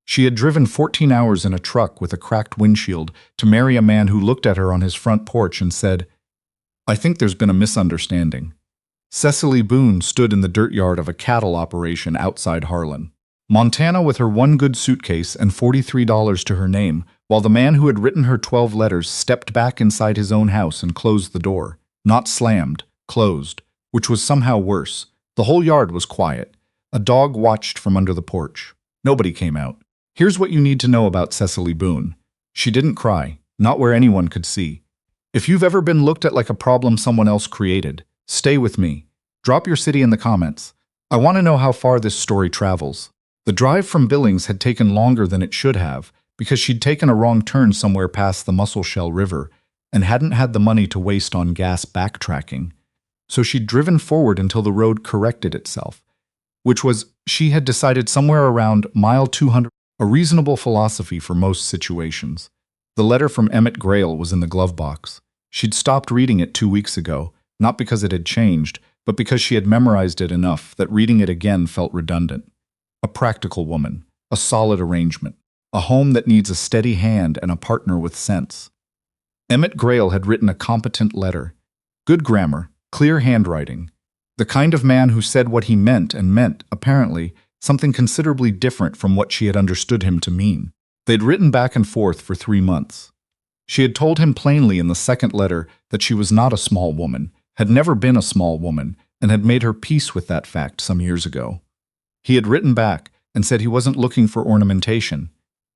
She had driven 14 hours in a truck with a cracked windshield to marry a man who looked at her on his front porch and said, "I think there's been a misunderstanding." Cecily Boone stood in the dirt yard of a cattle operation outside Harlan, Montana, with her one good suitcase and $43 to her name, while the man who had written her 12 letters stepped back inside his own house and closed the door. Not slammed, closed, which was somehow worse. The whole yard was quiet. A dog watched from under the porch. Nobody came out. Here's what you need to know about Cecily Boone. She didn't cry, not where anyone could see. If you've ever been looked at like a problem someone else created, stay with me. Drop your city in the comments. I want to know how far this story travels. The drive from Billings had taken longer than it should have because she'd taken a wrong turn somewhere past the Musselshell River and hadn't had the money to waste on gas backtracking. So she'd driven forward until the road corrected itself, which was, she had decided, somewhere around mile 200, a reasonable philosophy for most situations. The letter from Emmett Grail was in the glove box. She'd stopped reading it 2 weeks ago, not because it had changed, but because she had memorized it enough that reading it again felt redundant. A practical woman, a solid arrangement, a home that needs a steady hand and a partner with sense. Emmett Grail had written a competent letter. Good grammar, clear handwriting. The kind of man who said what he meant and meant, apparently, something considerably different from what she had understood him to mean. They'd written back and forth for 3 months. She had told him plainly in the second letter that she was not a small woman, had never been a small woman, and had made her peace with that fact some years ago. He had written back and said he wasn't looking for ornamentation.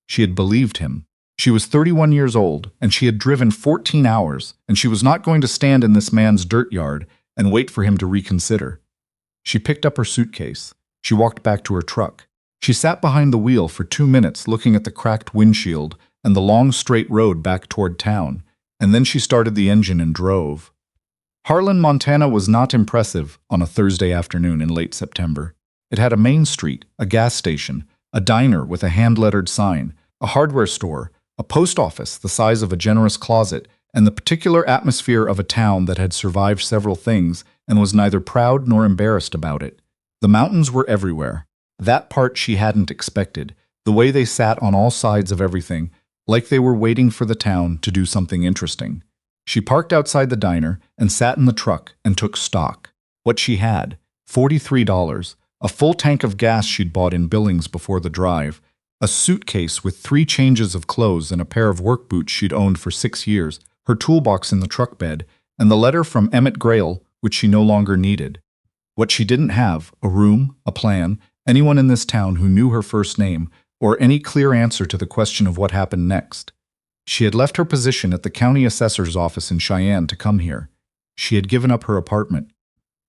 She had believed him. She was 31 years old, and she had driven 14 hours, and she was not going to stand in this man's dirt yard and wait for him to reconsider. She picked up her suitcase. She walked back to her truck. She sat behind the wheel for 2 minutes looking at the cracked windshield and the long straight road back toward town, and then she started the engine and drove. Harlan, Montana was not impressive on a Thursday afternoon in late September. It had a main street, a gas station, a diner with a hand-lettered sign, a hardware store, a post office the size of a generous closet, and the particular atmosphere of a town that had survived several things and was neither proud nor embarrassed about it. The mountains were everywhere. That part she hadn't expected, the way they sat on all sides of everything, like they were waiting for the town to do something interesting. She parked outside the diner and sat in the truck and took stock. What she had, $43, a full tank of gas she'd bought in Billings before the drive, a suitcase with 3 changes of clothes and a pair of work boots she'd owned for 6 years, her toolbox in the truck bed, and the letter from Emmett Grail, which she no longer needed. What she didn't have, a room, a plan, anyone in this town who knew her first name, or any clear answer to the question of what happened next. She had left her position at the county assessor's office in Cheyenne to come here. She had given up her apartment.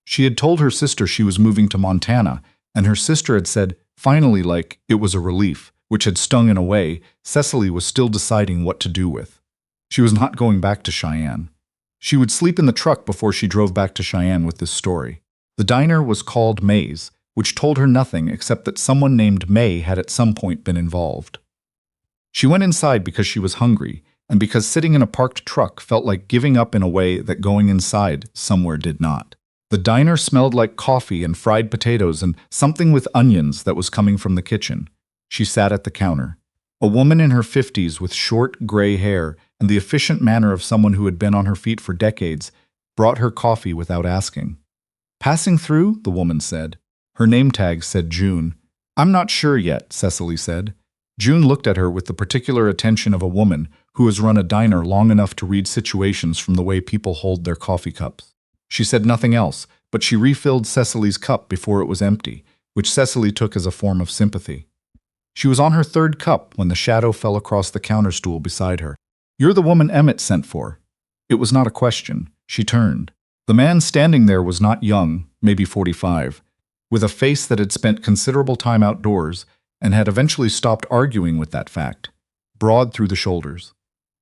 She had told her sister she was moving to Montana, and her sister had said, finally, like it was a relief, which had stung in a way Cecily was still deciding what to do with. She was not going back to Cheyenne. She would sleep in the truck before she drove back to Cheyenne with this story. The diner was called May's, which told her nothing except that someone named May had at some point been involved. She went inside because she was hungry, and because sitting in a parked truck felt like giving up in a way that going inside somewhere did not. The diner smelled like coffee and fried potatoes and something with onions that was coming from the kitchen. She sat at the counter. A woman in her 50s with short, gray hair and the efficient manner of someone who had been on her feet for decades brought her coffee without asking. "Passing through?" the woman said. Her name tag said June. "I'm not sure yet," Cecily said. June looked at her with the particular attention of a woman who has run a diner long enough to read situations from the way people hold their coffee cups. She said nothing else, but she refilled Cecily's cup before it was empty, which Cecily took as a form of sympathy. She was on her 3rd cup when the shadow fell across the counter stool beside her. "You're the woman Emmett sent for." It was not a question. She turned. The man standing there was not young, maybe 45, with a face that had spent considerable time outdoors and had eventually stopped arguing with that fact, broad through the shoulders.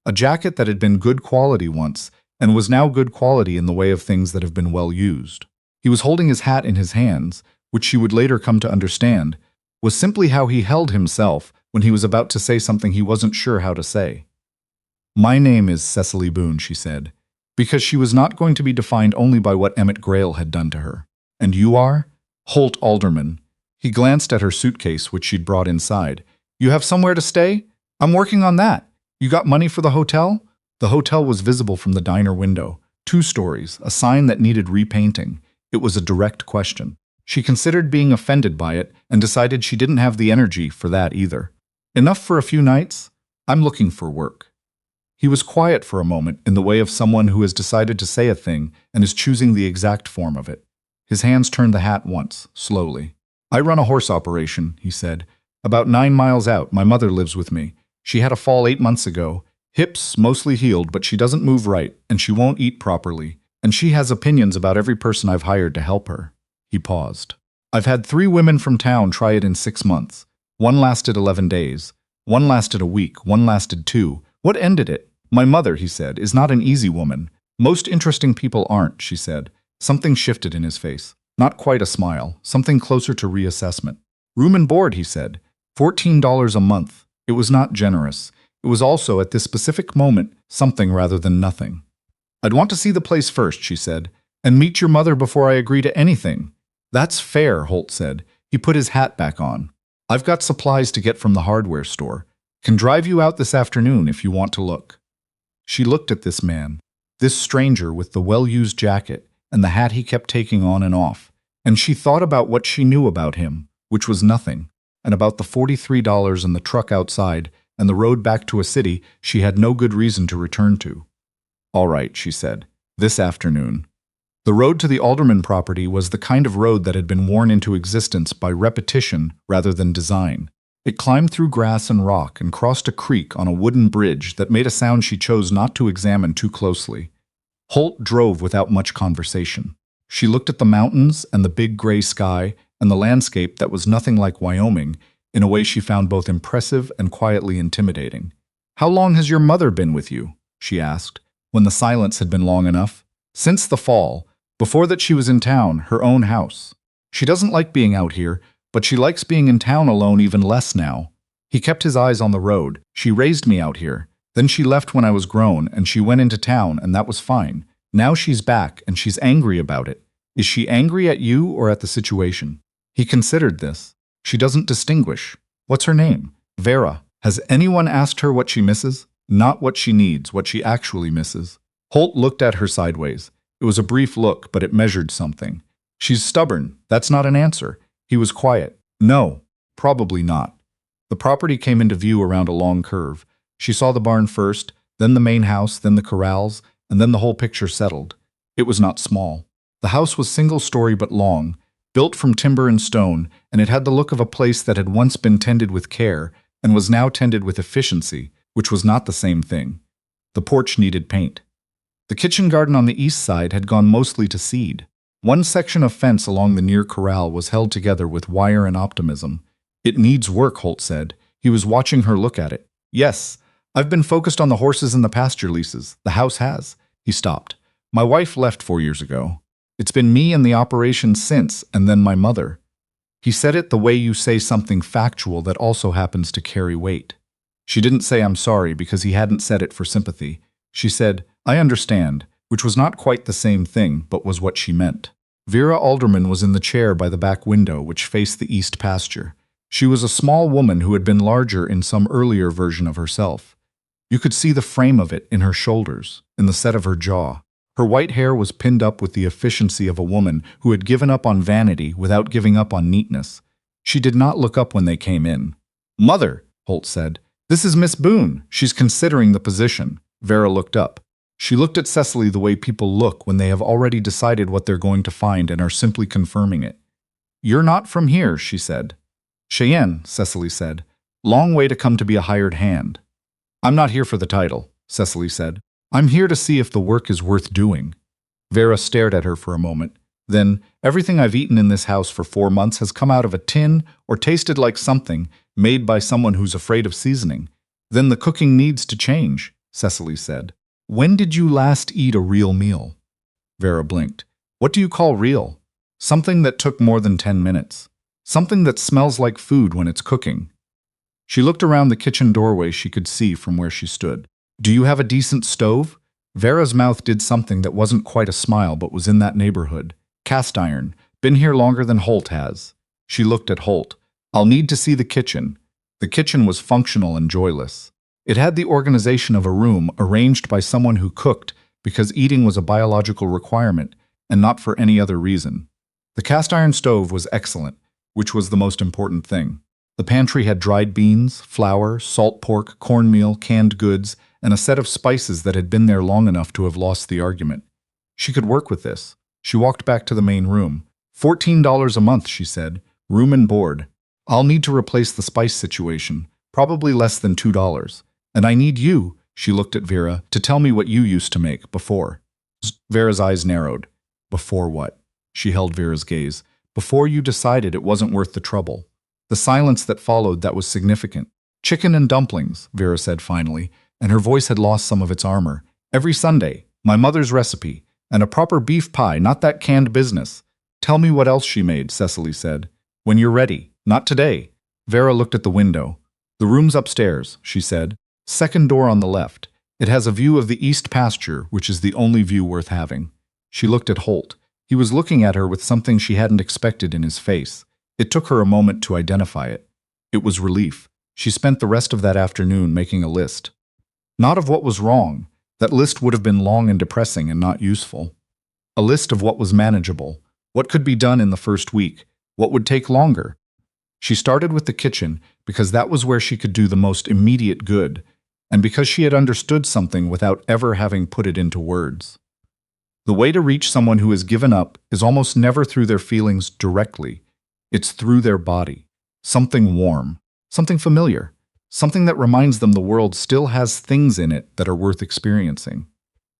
A jacket that had been good quality once and was now good quality in the way of things that have been well used. He was holding his hat in his hands, which she would later come to understand was simply how he held himself when he was about to say something he wasn't sure how to say. "My name is Cecily Boone," she said, because she was not going to be defined only by what Emmett Grail had done to her. "And you are?" "Holt Alderman." He glanced at her suitcase, which she'd brought inside. You have somewhere to stay? I'm working on that. You got money for the hotel? The hotel was visible from the diner window. 2 stories, a sign that needed repainting. It was a direct question. She considered being offended by it and decided she didn't have the energy for that either. Enough for a few nights? I'm looking for work. He was quiet for a moment in the way of someone who has decided to say a thing and is choosing the exact form of it. His hands turned the hat once, slowly. I run a horse operation, he said. About 9 miles out, my mother lives with me. She had a fall 8 months ago. Hips mostly healed, but she doesn't move right, and she won't eat properly. And she has opinions about every person I've hired to help her. He paused. I've had 3 women from town try it in 6 months. One lasted 11 days. One lasted a week. One lasted 2. What ended it? My mother, he said, is not an easy woman. Most interesting people aren't, she said. Something shifted in his face. Not quite a smile. Something closer to reassessment. Room and board, he said. $14 a month. It was not generous. It was also, at this specific moment, something rather than nothing. I'd want to see the place first, she said, and meet your mother before I agree to anything. That's fair, Holt said. He put his hat back on. I've got supplies to get from the hardware store. Can drive you out this afternoon if you want to look. She looked at this man, this stranger with the well-used jacket and the hat he kept taking on and off, and she thought about what she knew about him, which was nothing, and about the $43 and the truck outside and the road back to a city she had no good reason to return to. All right, she said, this afternoon. The road to the Alderman property was the kind of road that had been worn into existence by repetition rather than design. It climbed through grass and rock and crossed a creek on a wooden bridge that made a sound she chose not to examine too closely. Holt drove without much conversation. She looked at the mountains and the big gray sky and the landscape that was nothing like Wyoming in a way she found both impressive and quietly intimidating. How long has your mother been with you? She asked, when the silence had been long enough. Since the fall. Before that she was in town, her own house. She doesn't like being out here, but she likes being in town alone even less now. He kept his eyes on the road. She raised me out here. Then she left when I was grown, and she went into town, and that was fine. Now she's back, and she's angry about it. Is she angry at you or at the situation? He considered this. She doesn't distinguish. What's her name? Vera. Has anyone asked her what she misses? Not what she needs, what she actually misses. Holt looked at her sideways. It was a brief look, but it measured something. She's stubborn. That's not an answer. He was quiet. No, probably not. The property came into view around a long curve. She saw the barn first, then the main house, then the corrals, and then the whole picture settled. It was not small. The house was single-story but long, built from timber and stone, and it had the look of a place that had once been tended with care and was now tended with efficiency, which was not the same thing. The porch needed paint. The kitchen garden on the east side had gone mostly to seed. One section of fence along the near corral was held together with wire and optimism. It needs work, Holt said. He was watching her look at it. Yes, I've been focused on the horses and the pasture leases. The house has. He stopped. My wife left 4 years ago. It's been me and the operation since, and then my mother. He said it the way you say something factual that also happens to carry weight. She didn't say I'm sorry because he hadn't said it for sympathy. She said, I understand, which was not quite the same thing, but was what she meant. Vera Alderman was in the chair by the back window, which faced the east pasture. She was a small woman who had been larger in some earlier version of herself. You could see the frame of it in her shoulders, in the set of her jaw. Her white hair was pinned up with the efficiency of a woman who had given up on vanity without giving up on neatness. She did not look up when they came in. Mother, Holt said, this is Miss Boone. She's considering the position. Vera looked up. She looked at Cecily the way people look when they have already decided what they're going to find and are simply confirming it. You're not from here, she said. Cheyenne, Cecily said. Long way to come to be a hired hand. I'm not here for the title, Cecily said. I'm here to see if the work is worth doing. Vera stared at her for a moment. Then, everything I've eaten in this house for 4 months has come out of a tin or tasted like something made by someone who's afraid of seasoning. Then the cooking needs to change, Cecily said. When did you last eat a real meal? Vera blinked. What do you call real? Something that took more than 10 minutes. Something that smells like food when it's cooking. She looked around the kitchen doorway she could see from where she stood. Do you have a decent stove? Vera's mouth did something that wasn't quite a smile but was in that neighborhood. Cast iron. Been here longer than Holt has. She looked at Holt. I'll need to see the kitchen. The kitchen was functional and joyless. It had the organization of a room arranged by someone who cooked because eating was a biological requirement and not for any other reason. The cast iron stove was excellent, which was the most important thing. The pantry had dried beans, flour, salt pork, cornmeal, canned goods, and a set of spices that had been there long enough to have lost the argument. She could work with this. She walked back to the main room. $14 a month, she said. Room and board. I'll need to replace the spice situation, probably less than $2. And I need you, she looked at Vera, to tell me what you used to make before. Vera's eyes narrowed. Before what? She held Vera's gaze. Before you decided it wasn't worth the trouble. The silence that followed that was significant. Chicken and dumplings, Vera said finally, and her voice had lost some of its armor. Every Sunday, my mother's recipe, and a proper beef pie, not that canned business. Tell me what else she made, Cecily said. When you're ready. Not today. Vera looked at the window. The room's upstairs, she said. Second door on the left. It has a view of the east pasture, which is the only view worth having. She looked at Holt. He was looking at her with something she hadn't expected in his face. It took her a moment to identify it. It was relief. She spent the rest of that afternoon making a list. Not of what was wrong. That list would have been long and depressing and not useful. A list of what was manageable. What could be done in the first week. What would take longer. She started with the kitchen because that was where she could do the most immediate good, and because she had understood something without ever having put it into words. The way to reach someone who has given up is almost never through their feelings directly. It's through their body. Something warm, something familiar, something that reminds them the world still has things in it that are worth experiencing.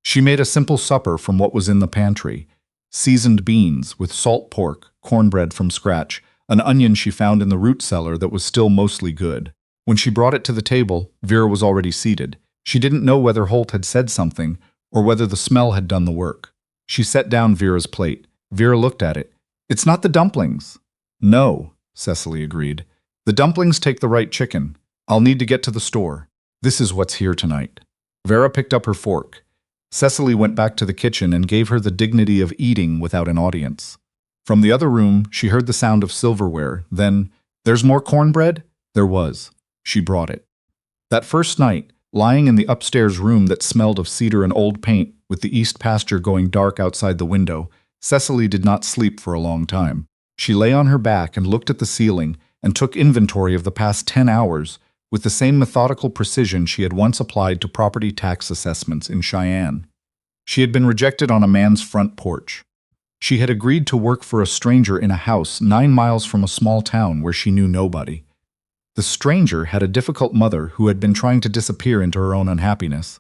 She made a simple supper from what was in the pantry. Seasoned beans with salt pork, cornbread from scratch, an onion she found in the root cellar that was still mostly good. When she brought it to the table, Vera was already seated. She didn't know whether Holt had said something or whether the smell had done the work. She set down Vera's plate. Vera looked at it. It's not the dumplings. No, Cecily agreed. The dumplings take the right chicken. I'll need to get to the store. This is what's here tonight. Vera picked up her fork. Cecily went back to the kitchen and gave her the dignity of eating without an audience. From the other room, she heard the sound of silverware. Then, there's more cornbread? There was. She brought it. That first night, lying in the upstairs room that smelled of cedar and old paint, with the east pasture going dark outside the window, Cecily did not sleep for a long time. She lay on her back and looked at the ceiling and took inventory of the past 10 hours with the same methodical precision she had once applied to property tax assessments in Cheyenne. She had been rejected on a man's front porch. She had agreed to work for a stranger in a house 9 miles from a small town where she knew nobody. The stranger had a difficult mother who had been trying to disappear into her own unhappiness.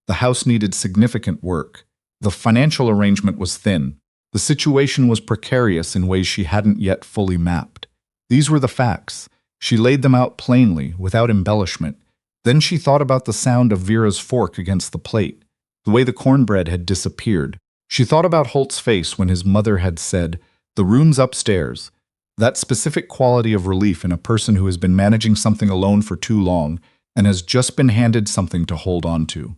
The house needed significant work. The financial arrangement was thin. The situation was precarious in ways she hadn't yet fully mapped. These were the facts. She laid them out plainly, without embellishment. Then she thought about the sound of Vera's fork against the plate, the way the cornbread had disappeared. She thought about Holt's face when his mother had said, "The room's upstairs." That specific quality of relief in a person who has been managing something alone for too long and has just been handed something to hold on to.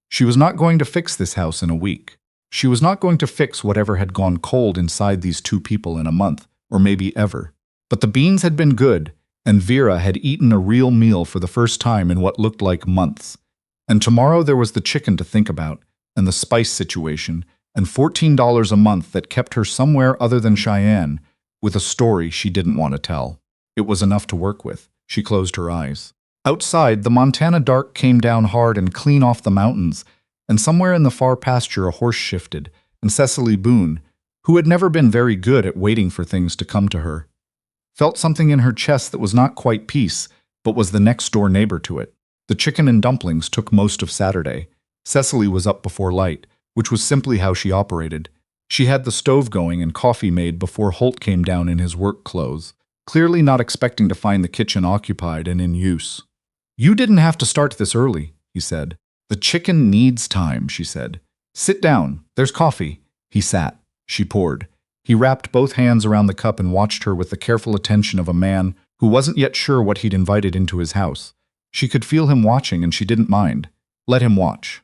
She was not going to fix this house in a week. She was not going to fix whatever had gone cold inside these two people in a month, or maybe ever. But the beans had been good, and Vera had eaten a real meal for the first time in what looked like months. And tomorrow there was the chicken to think about, and the spice situation, and $14 a month that kept her somewhere other than Cheyenne, with a story she didn't want to tell. It was enough to work with. She closed her eyes. Outside, the Montana dark came down hard and clean off the mountains, and somewhere in the far pasture a horse shifted, and Cecily Boone, who had never been very good at waiting for things to come to her, felt something in her chest that was not quite peace, but was the next-door neighbor to it. The chicken and dumplings took most of Saturday. Cecily was up before light, which was simply how she operated. She had the stove going and coffee made before Holt came down in his work clothes, clearly not expecting to find the kitchen occupied and in use. "You didn't have to start this early," he said. "The chicken needs time," she said. "Sit down. There's coffee." He sat. She poured. He wrapped both hands around the cup and watched her with the careful attention of a man who wasn't yet sure what he'd invited into his house. She could feel him watching and she didn't mind. Let him watch.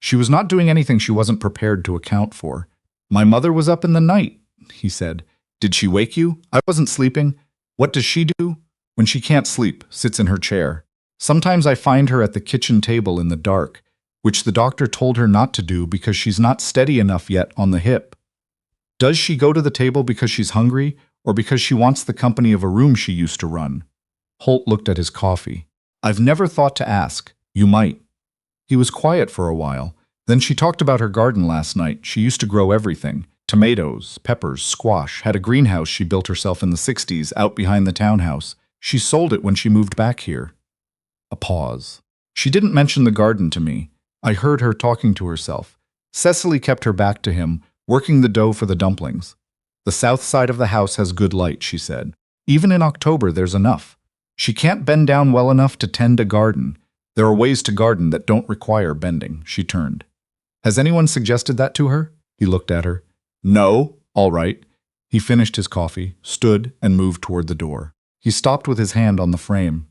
She was not doing anything she wasn't prepared to account for. "My mother was up in the night," he said. "Did she wake you?" "I wasn't sleeping." "What does she do?" When she can't sleep, sits in her chair. Sometimes I find her at the kitchen table in the dark, which the doctor told her not to do because she's not steady enough yet on the hip. Does she go to the table because she's hungry, or because she wants the company of a room she used to run? Holt looked at his coffee. I've never thought to ask. You might. He was quiet for a while. Then she talked about her garden last night. She used to grow everything. Tomatoes, peppers, squash, had a greenhouse she built herself in the 60s out behind the townhouse. She sold it when she moved back here. A pause. She didn't mention the garden to me. I heard her talking to herself. Cecily kept her back to him, working the dough for the dumplings. The south side of the house has good light, she said. Even in October, there's enough. She can't bend down well enough to tend a garden. There are ways to garden that don't require bending. She turned. Has anyone suggested that to her? He looked at her. No, all right. He finished his coffee, stood, and moved toward the door. He stopped with his hand on the frame.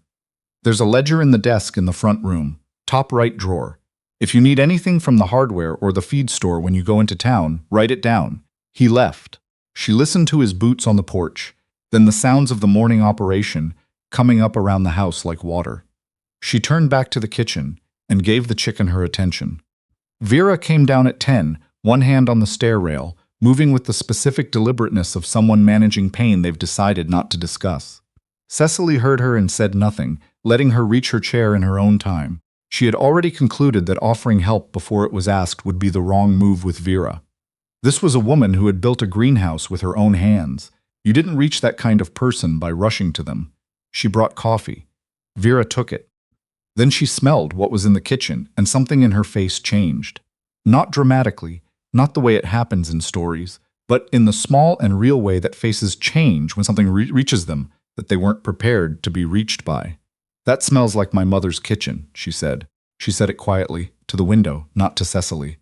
There's a ledger in the desk in the front room, top right drawer. If you need anything from the hardware or the feed store when you go into town, write it down. He left. She listened to his boots on the porch, then the sounds of the morning operation coming up around the house like water. She turned back to the kitchen and gave the chicken her attention. Vera came down at 10, one hand on the stair rail, moving with the specific deliberateness of someone managing pain they've decided not to discuss. Cecily heard her and said nothing, letting her reach her chair in her own time. She had already concluded that offering help before it was asked would be the wrong move with Vera. This was a woman who had built a greenhouse with her own hands. You didn't reach that kind of person by rushing to them. She brought coffee. Vera took it. Then she smelled what was in the kitchen, and something in her face changed. Not dramatically, not the way it happens in stories, but in the small and real way that faces change when something reaches them that they weren't prepared to be reached by. That smells like my mother's kitchen, she said. She said it quietly, to the window, not to Cecily.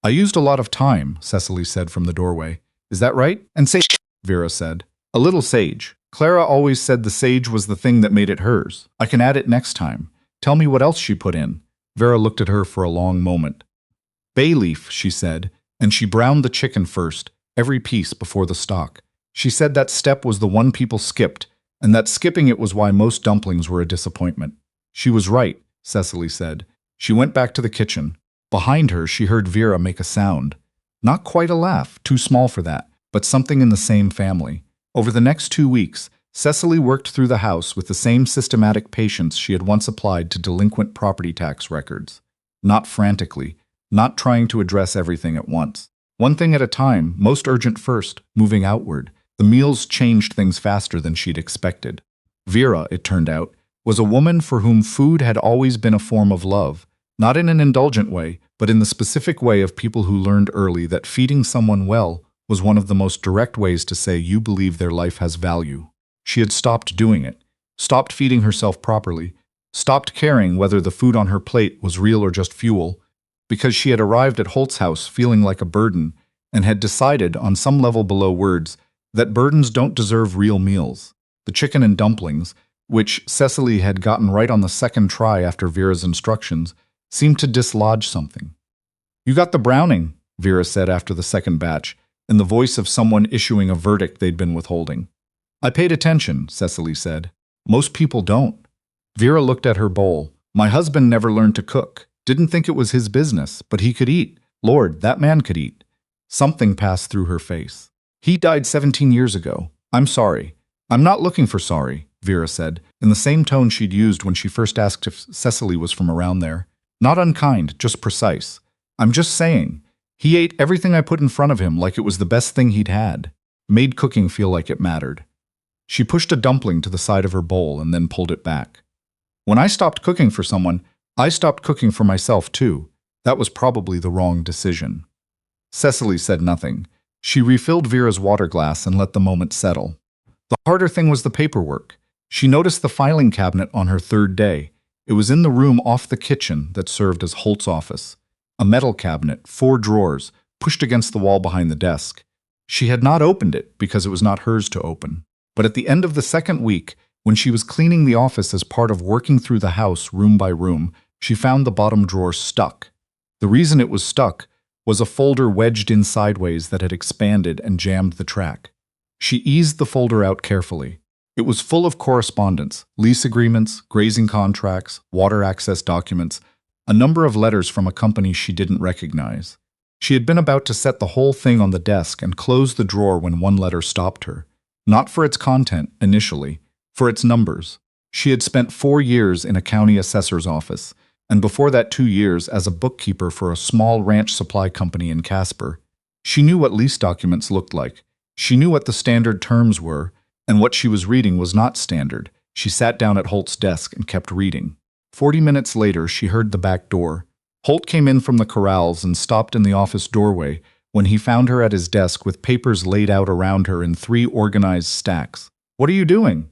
I used a lot of thyme, Cecily said from the doorway. Is that right? And sage, Vera said. A little sage. Clara always said the sage was the thing that made it hers. I can add it next time. Tell me what else she put in. Vera looked at her for a long moment. Bay leaf, she said, and she browned the chicken first, every piece before the stock. She said that step was the one people skipped, and that skipping it was why most dumplings were a disappointment. She was right, Cecily said. She went back to the kitchen. Behind her, she heard Vera make a sound. Not quite a laugh, too small for that, but something in the same family. Over the next 2 weeks, Cecily worked through the house with the same systematic patience she had once applied to delinquent property tax records. Not frantically, not trying to address everything at once. One thing at a time, most urgent first, moving outward. The meals changed things faster than she'd expected. Vera, it turned out, was a woman for whom food had always been a form of love, not in an indulgent way, but in the specific way of people who learned early that feeding someone well was one of the most direct ways to say you believe their life has value. She had stopped doing it, stopped feeding herself properly, stopped caring whether the food on her plate was real or just fuel, because she had arrived at Holt's house feeling like a burden and had decided, on some level below words, that burdens don't deserve real meals. The chicken and dumplings, which Cecily had gotten right on the second try after Vera's instructions, seemed to dislodge something. You got the browning, Vera said after the second batch, in the voice of someone issuing a verdict they'd been withholding. I paid attention, Cecily said. Most people don't. Vera looked at her bowl. My husband never learned to cook. Didn't think it was his business, but he could eat. Lord, that man could eat. Something passed through her face. He died 17 years ago. I'm sorry. I'm not looking for sorry, Vera said, in the same tone she'd used when she first asked if Cecily was from around there. Not unkind, just precise. I'm just saying. He ate everything I put in front of him like it was the best thing he'd had. Made cooking feel like it mattered. She pushed a dumpling to the side of her bowl and then pulled it back. When I stopped cooking for someone, I stopped cooking for myself too. That was probably the wrong decision. Cecily said nothing. She refilled Vera's water glass and let the moment settle. The harder thing was the paperwork. She noticed the filing cabinet on her third day. It was in the room off the kitchen that served as Holt's office. A metal cabinet, 4 drawers, pushed against the wall behind the desk. She had not opened it because it was not hers to open. But at the end of the second week, when she was cleaning the office as part of working through the house room by room, she found the bottom drawer stuck. The reason it was stuck was a folder wedged in sideways that had expanded and jammed the track. She eased the folder out carefully. It was full of correspondence, lease agreements, grazing contracts, water access documents, a number of letters from a company she didn't recognize. She had been about to set the whole thing on the desk and close the drawer when one letter stopped her. Not for its content, initially, for its numbers. She had spent 4 years in a county assessor's office, and before that 2 years as a bookkeeper for a small ranch supply company in Casper. She knew what lease documents looked like. She knew what the standard terms were, and what she was reading was not standard. She sat down at Holt's desk and kept reading. 40 minutes later, she heard the back door. Holt came in from the corrals and stopped in the office doorway when he found her at his desk with papers laid out around her in 3 organized stacks. "What are you doing?"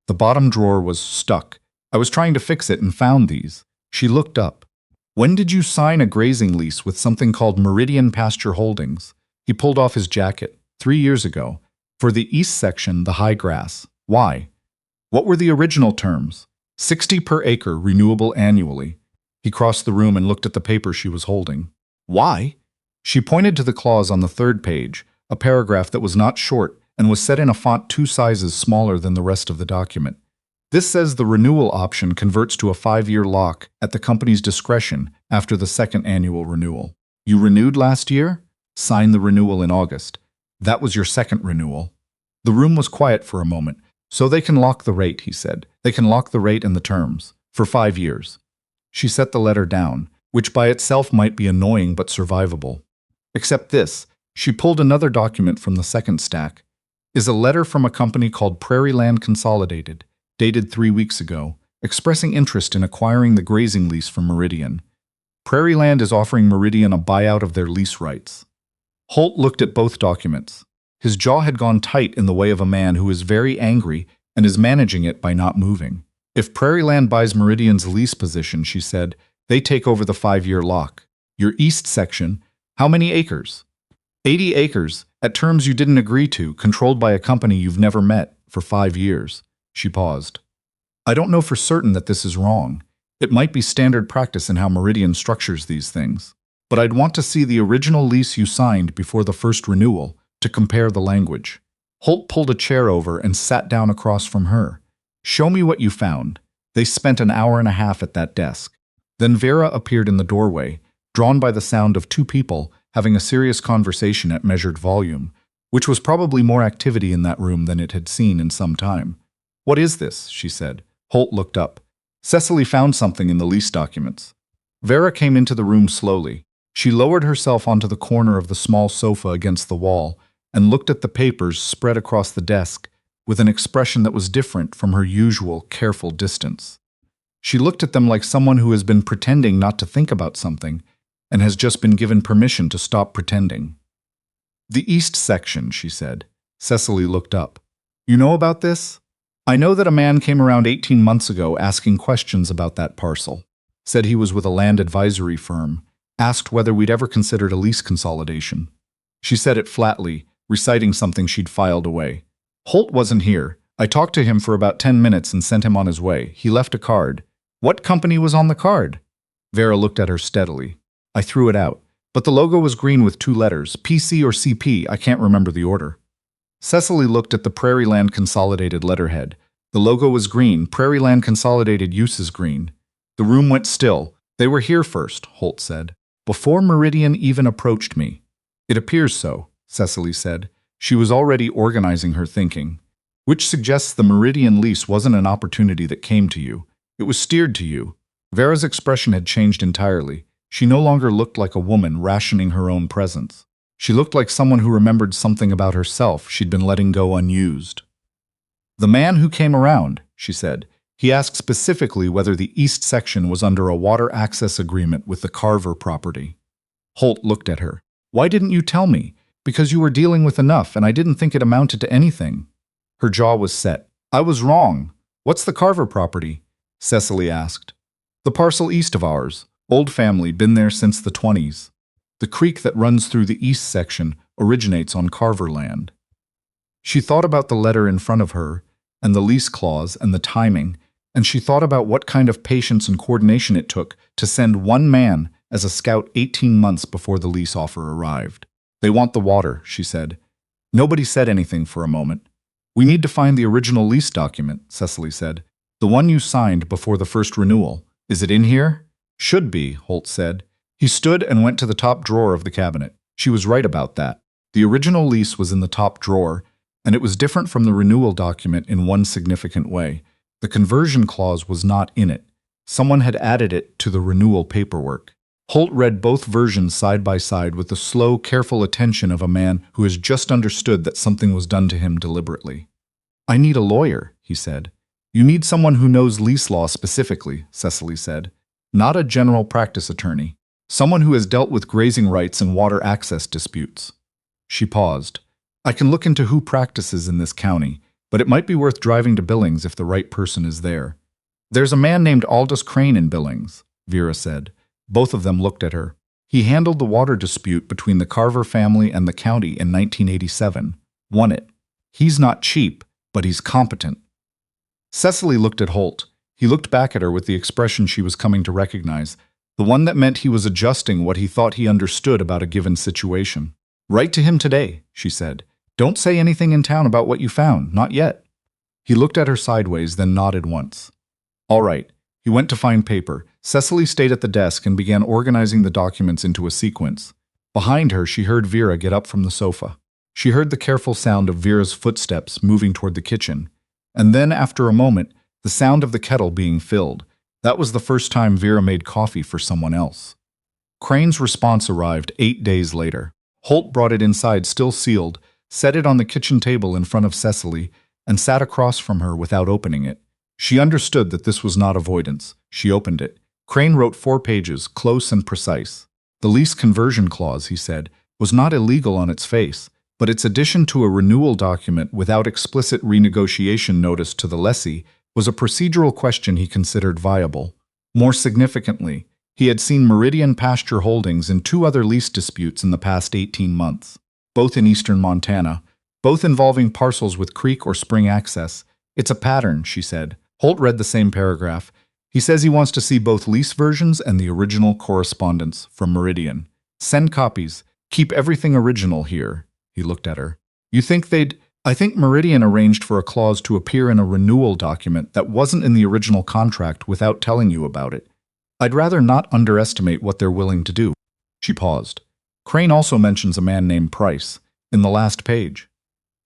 The bottom drawer was stuck. "I was trying to fix it and found these." She looked up. "When did you sign a grazing lease with something called Meridian Pasture Holdings?" He pulled off his jacket. 3 years ago. For the east section, the high grass. Why? What were the original terms? 60 per acre, renewable annually. He crossed the room and looked at the paper she was holding. Why? She pointed to the clause on the 3rd page, a paragraph that was not short and was set in a font 2 sizes smaller than the rest of the document. This says the renewal option converts to a 5-year lock at the company's discretion after the 2nd annual renewal. You renewed last year? Sign the renewal in August. That was your 2nd renewal. The room was quiet for a moment. "So they can lock the rate," he said. "They can lock the rate and the terms. For 5 years. She set the letter down, which by itself might be annoying but survivable. Except this. She pulled another document from the 2nd stack. Is a letter from a company called Prairie Land Consolidated, dated 3 weeks ago, expressing interest in acquiring the grazing lease from Meridian. Prairie Land is offering Meridian a buyout of their lease rights. Holt looked at both documents. His jaw had gone tight in the way of a man who is very angry and is managing it by not moving. If Prairie Land buys Meridian's lease position, she said, they take over the 5-year lock. Your east section, how many acres? 80 acres, at terms you didn't agree to, controlled by a company you've never met, for 5 years. She paused. I don't know for certain that this is wrong. It might be standard practice in how Meridian structures these things. But I'd want to see the original lease you signed before the first renewal to compare the language. Holt pulled a chair over and sat down across from her. Show me what you found. They spent an hour and a half at that desk. Then Vera appeared in the doorway, drawn by the sound of 2 people having a serious conversation at measured volume, which was probably more activity in that room than it had seen in some time. What is this? She said. Holt looked up. Cecily found something in the lease documents. Vera came into the room slowly. She lowered herself onto the corner of the small sofa against the wall and looked at the papers spread across the desk with an expression that was different from her usual careful distance. She looked at them like someone who has been pretending not to think about something and has just been given permission to stop pretending. The east section, she said. Cecily looked up. You know about this? I know that a man came around 18 months ago asking questions about that parcel. Said he was with a land advisory firm. Asked whether we'd ever considered a lease consolidation. She said it flatly, reciting something she'd filed away. Holt wasn't here. I talked to him for about 10 minutes and sent him on his way. He left a card. What company was on the card? Vera looked at her steadily. I threw it out. But the logo was green with 2 letters, PC or CP, I can't remember the order. Cecily looked at the Prairie Land Consolidated letterhead. The logo was green, Prairie Land Consolidated uses green. The room went still. They were here first, Holt said. Before Meridian even approached me. It appears so, Cecily said. She was already organizing her thinking. Which suggests the Meridian lease wasn't an opportunity that came to you. It was steered to you. Vera's expression had changed entirely. She no longer looked like a woman rationing her own presence. She looked like someone who remembered something about herself she'd been letting go unused. The man who came around, she said. He asked specifically whether the east section was under a water access agreement with the Carver property. Holt looked at her. Why didn't you tell me? Because you were dealing with enough and I didn't think it amounted to anything. Her jaw was set. I was wrong. What's the Carver property? Cecily asked. The parcel east of ours. Old family, been there since the 20s. The creek that runs through the east section originates on Carver land. She thought about the letter in front of her and the lease clause and the timing, and she thought about what kind of patience and coordination it took to send one man as a scout 18 months before the lease offer arrived. They want the water, she said. Nobody said anything for a moment. We need to find the original lease document, Cecily said. The one you signed before the first renewal. Is it in here? Should be, Holt said. He stood and went to the top drawer of the cabinet. She was right about that. The original lease was in the top drawer, and it was different from the renewal document in one significant way. The conversion clause was not in it. Someone had added it to the renewal paperwork. Holt read both versions side by side with the slow, careful attention of a man who has just understood that something was done to him deliberately. I need a lawyer, he said. You need someone who knows lease law specifically, Cecily said. Not a general practice attorney. Someone who has dealt with grazing rights and water access disputes. She paused. I can look into who practices in this county, but it might be worth driving to Billings if the right person is there. There's a man named Aldous Crane in Billings, Vera said. Both of them looked at her. He handled the water dispute between the Carver family and the county in 1987. Won it. He's not cheap, but he's competent. Cecily looked at Holt. He looked back at her with the expression she was coming to recognize, the one that meant he was adjusting what he thought he understood about a given situation. Write to him today, she said. Don't say anything in town about what you found, not yet. He looked at her sideways, then nodded once. All right. He went to find paper. Cecily stayed at the desk and began organizing the documents into a sequence. Behind her, she heard Vera get up from the sofa. She heard the careful sound of Vera's footsteps moving toward the kitchen. And then, after a moment, the sound of the kettle being filled. That was the first time Vera made coffee for someone else. Crane's response arrived 8 days later. Holt brought it inside still sealed, set it on the kitchen table in front of Cecily, and sat across from her without opening it. She understood that this was not avoidance. She opened it. Crane wrote 4 pages, close and precise. The lease conversion clause, he said, was not illegal on its face, but its addition to a renewal document without explicit renegotiation notice to the lessee was a procedural question he considered viable. More significantly, he had seen Meridian Pasture Holdings in 2 other lease disputes in the past 18 months, both in eastern Montana, both involving parcels with creek or spring access. It's a pattern, she said. Holt read the same paragraph. He says he wants to see both lease versions and the original correspondence from Meridian. Send copies. Keep everything original here. He looked at her. You think they'd... I think Meridian arranged for a clause to appear in a renewal document that wasn't in the original contract without telling you about it. I'd rather not underestimate what they're willing to do. She paused. Crane also mentions a man named Price in the last page.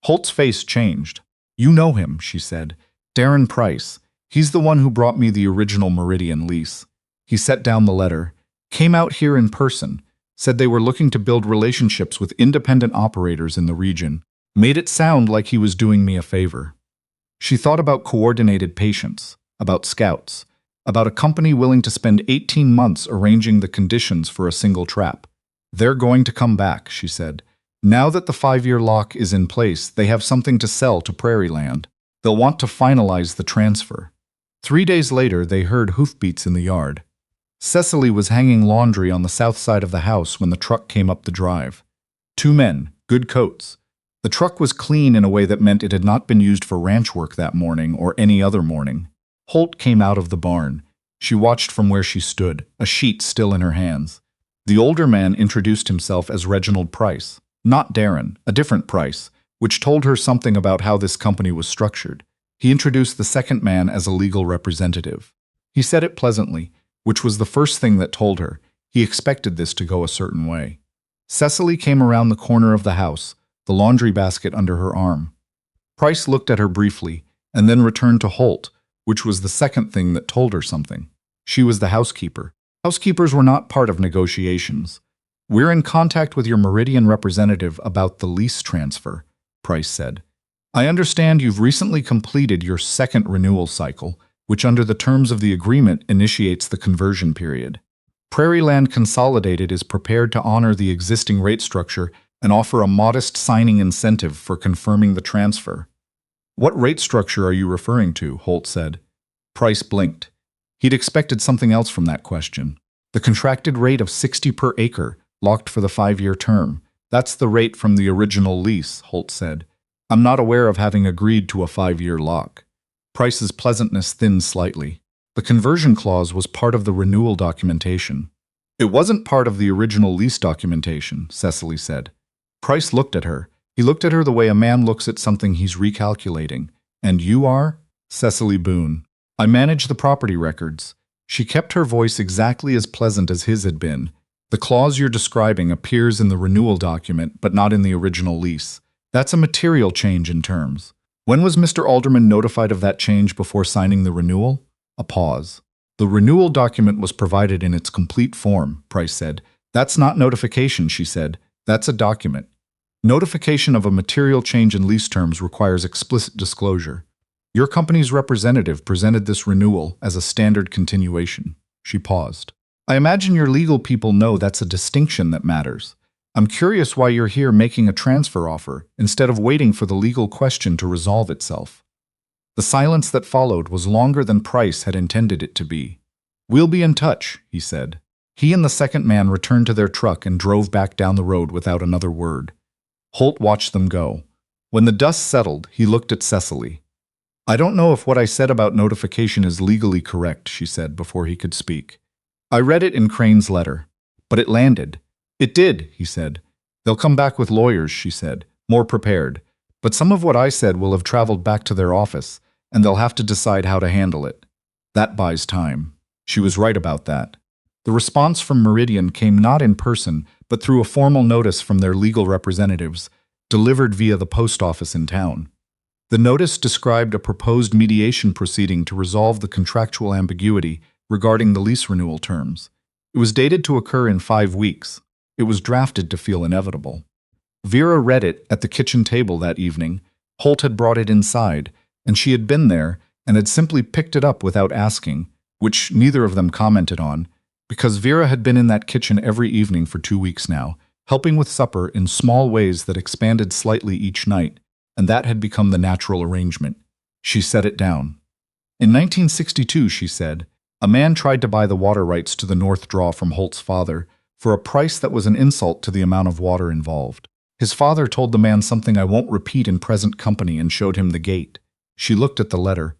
Holt's face changed. You know him, she said. Darren Price. He's the one who brought me the original Meridian lease. He set down the letter, came out here in person, said they were looking to build relationships with independent operators in the region, made it sound like he was doing me a favor. She thought about coordinated patience, about scouts, about a company willing to spend 18 months arranging the conditions for a single trap. They're going to come back, she said. Now that the 5-year lock is in place, they have something to sell to Prairie Land. They'll want to finalize the transfer. 3 days later, they heard hoofbeats in the yard. Cecily was hanging laundry on the south side of the house when the truck came up the drive. 2 men, good coats. The truck was clean in a way that meant it had not been used for ranch work that morning or any other morning. Holt came out of the barn. She watched from where she stood, a sheet still in her hands. The older man introduced himself as Reginald Price, not Darren, a different Price, which told her something about how this company was structured. He introduced the second man as a legal representative. He said it pleasantly, which was the first thing that told her. He expected this to go a certain way. Cecily came around the corner of the house, the laundry basket under her arm. Price looked at her briefly, and then returned to Holt, which was the second thing that told her something. She was the housekeeper. Housekeepers were not part of negotiations. We're in contact with your Meridian representative about the lease transfer, Price said. I understand you've recently completed your second renewal cycle, which under the terms of the agreement initiates the conversion period. Prairie Land Consolidated is prepared to honor the existing rate structure and offer a modest signing incentive for confirming the transfer. What rate structure are you referring to? Holt said. Price blinked. He'd expected something else from that question. The contracted rate of 60 per acre, locked for the 5-year term. That's the rate from the original lease, Holt said. I'm not aware of having agreed to a 5-year lock. Price's pleasantness thinned slightly. The conversion clause was part of the renewal documentation. It wasn't part of the original lease documentation, Cecily said. Price looked at her. He looked at her the way a man looks at something he's recalculating. And you are? Cecily Boone. I manage the property records. She kept her voice exactly as pleasant as his had been. The clause you're describing appears in the renewal document, but not in the original lease. That's a material change in terms. When was Mr. Alderman notified of that change before signing the renewal? A pause. The renewal document was provided in its complete form, Price said. That's not notification, she said. That's a document. Notification of a material change in lease terms requires explicit disclosure. Your company's representative presented this renewal as a standard continuation. She paused. I imagine your legal people know that's a distinction that matters. I'm curious why you're here making a transfer offer instead of waiting for the legal question to resolve itself. The silence that followed was longer than Price had intended it to be. We'll be in touch, he said. He and the second man returned to their truck and drove back down the road without another word. Holt watched them go. When the dust settled, he looked at Cecily. I don't know if what I said about notification is legally correct, she said before he could speak. I read it in Crane's letter. But it landed. It did, he said. They'll come back with lawyers, she said, more prepared. But some of what I said will have traveled back to their office, and they'll have to decide how to handle it. That buys time. She was right about that. The response from Meridian came not in person, but through a formal notice from their legal representatives, delivered via the post office in town. The notice described a proposed mediation proceeding to resolve the contractual ambiguity regarding the lease renewal terms. It was dated to occur in 5 weeks. It was drafted to feel inevitable. Vera read it at the kitchen table that evening. Holt had brought it inside, and she had been there and had simply picked it up without asking, which neither of them commented on, because Vera had been in that kitchen every evening for 2 weeks now, helping with supper in small ways that expanded slightly each night, and that had become the natural arrangement. She set it down. In 1962, she said, a man tried to buy the water rights to the North Draw from Holt's father for a price that was an insult to the amount of water involved. His father told the man something I won't repeat in present company and showed him the gate. She looked at the letter.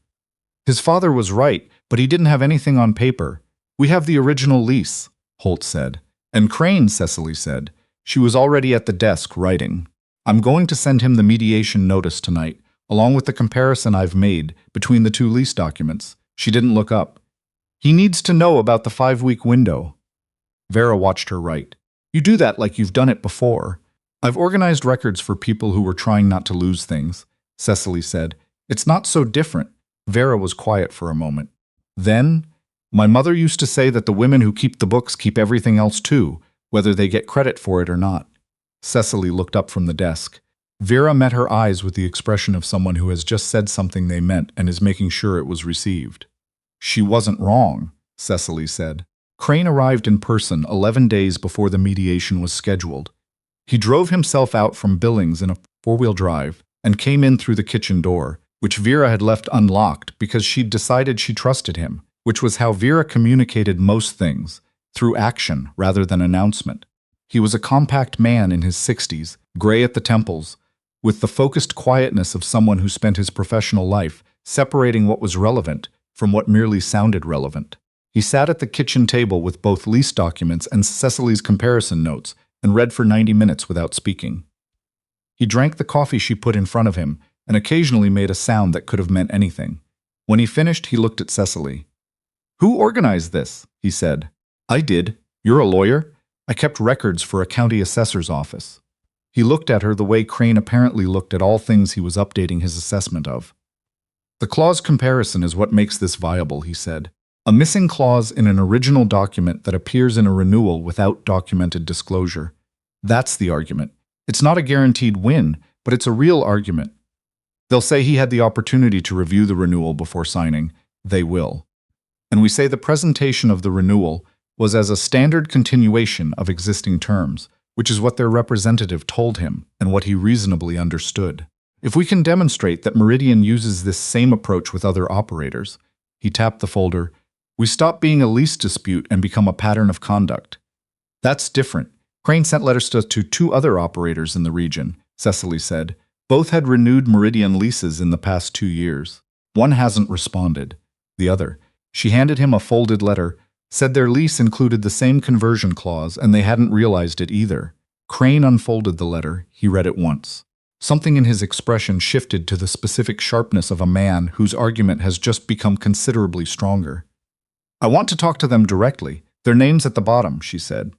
His father was right, but he didn't have anything on paper. We have the original lease, Holt said. And Crane, Cecily said. She was already at the desk writing. I'm going to send him the mediation notice tonight, along with the comparison I've made between the 2 lease documents. She didn't look up. He needs to know about the 5-week window. Vera watched her write. You do that like you've done it before. I've organized records for people who were trying not to lose things, Cecily said. It's not so different. Vera was quiet for a moment. Then, my mother used to say that the women who keep the books keep everything else too, whether they get credit for it or not. Cecily looked up from the desk. Vera met her eyes with the expression of someone who has just said something they meant and is making sure it was received. She wasn't wrong, Cecily said. Crane arrived in person 11 days before the mediation was scheduled. He drove himself out from Billings in a 4-wheel drive and came in through the kitchen door, which Vera had left unlocked because she'd decided she trusted him, which was how Vera communicated most things, through action rather than announcement. He was a compact man in his 60s, gray at the temples, with the focused quietness of someone who spent his professional life separating what was relevant from what merely sounded relevant. He sat at the kitchen table with both lease documents and Cecily's comparison notes and read for 90 minutes without speaking. He drank the coffee she put in front of him and occasionally made a sound that could have meant anything. When he finished, he looked at Cecily. Who organized this? He said. I did. You're a lawyer? I kept records for a county assessor's office. He looked at her the way Crane apparently looked at all things he was updating his assessment of. The clause comparison is what makes this viable, he said. A missing clause in an original document that appears in a renewal without documented disclosure. That's the argument. It's not a guaranteed win, but it's a real argument. They'll say he had the opportunity to review the renewal before signing. They will. And we say the presentation of the renewal was as a standard continuation of existing terms, which is what their representative told him and what he reasonably understood. If we can demonstrate that Meridian uses this same approach with other operators, he tapped the folder, we stop being a lease dispute and become a pattern of conduct. That's different. Crane sent letters to 2 other operators in the region, Cecily said. Both had renewed Meridian leases in the past 2 years. One hasn't responded. The other. She handed him a folded letter, said their lease included the same conversion clause and they hadn't realized it either. Crane unfolded the letter. He read it once. Something in his expression shifted to the specific sharpness of a man whose argument has just become considerably stronger. "I want to talk to them directly. Their name's at the bottom," she said.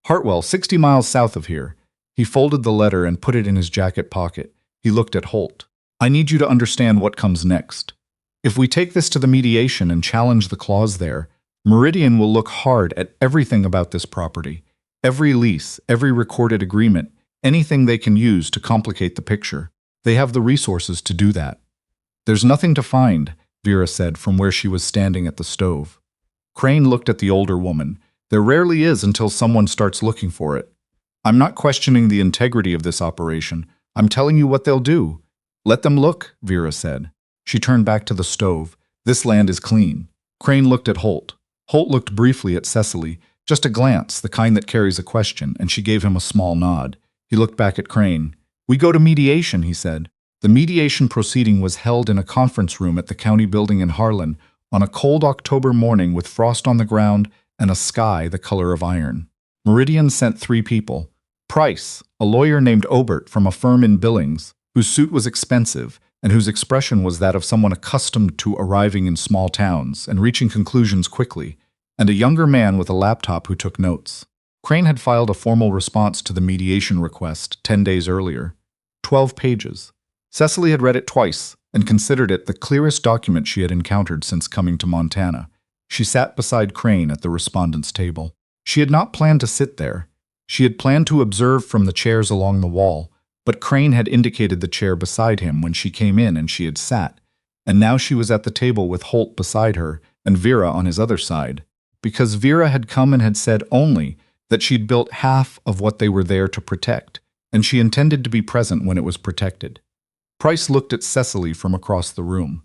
"Hartwell, 60 miles south of here." He folded the letter and put it in his jacket pocket. He looked at Holt. "I need you to understand what comes next. If we take this to the mediation and challenge the clause there, Meridian will look hard at everything about this property. Every lease, every recorded agreement, anything they can use to complicate the picture. They have the resources to do that." "There's nothing to find," Vera said from where she was standing at the stove. Crane looked at the older woman. "There rarely is until someone starts looking for it. I'm not questioning the integrity of this operation. I'm telling you what they'll do." "Let them look," Vera said. She turned back to the stove. "This land is clean." Crane looked at Holt. Holt looked briefly at Cecily, just a glance, the kind that carries a question, and she gave him a small nod. He looked back at Crane. "We go to mediation," he said. The mediation proceeding was held in a conference room at the county building in Harlan on a cold October morning with frost on the ground and a sky the color of iron. Meridian sent 3 people. Price, a lawyer named Obert from a firm in Billings, whose suit was expensive and whose expression was that of someone accustomed to arriving in small towns and reaching conclusions quickly, and a younger man with a laptop who took notes. Crane had filed a formal response to the mediation request 10 days earlier. 12 pages. Cecily had read it twice and considered it the clearest document she had encountered since coming to Montana. She sat beside Crane at the respondent's table. She had not planned to sit there. She had planned to observe from the chairs along the wall, but Crane had indicated the chair beside him when she came in and she had sat, and now she was at the table with Holt beside her and Vera on his other side, because Vera had come and had said only that she'd built half of what they were there to protect, and she intended to be present when it was protected. Price looked at Cecily from across the room.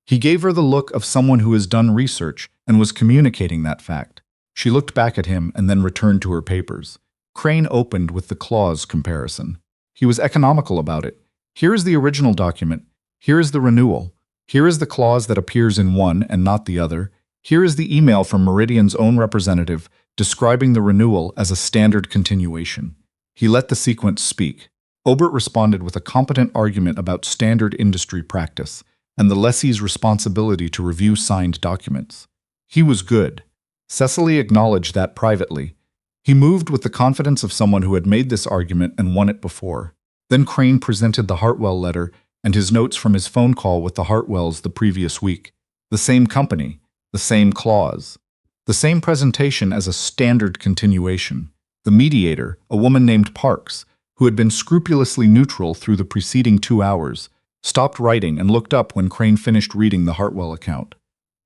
He gave her the look of someone who has done research and was communicating that fact. She looked back at him and then returned to her papers. Crane opened with the clause comparison. He was economical about it. Here is the original document. Here is the renewal. Here is the clause that appears in one and not the other. Here is the email from Meridian's own representative describing the renewal as a standard continuation. He let the sequence speak. Obert responded with a competent argument about standard industry practice and the lessee's responsibility to review signed documents. He was good. Cecily acknowledged that privately. He moved with the confidence of someone who had made this argument and won it before. Then Crane presented the Hartwell letter and his notes from his phone call with the Hartwells the previous week. The same company, the same clause, the same presentation as a standard continuation. The mediator, a woman named Parks, who had been scrupulously neutral through the preceding 2 hours, stopped writing and looked up when Crane finished reading the Hartwell account.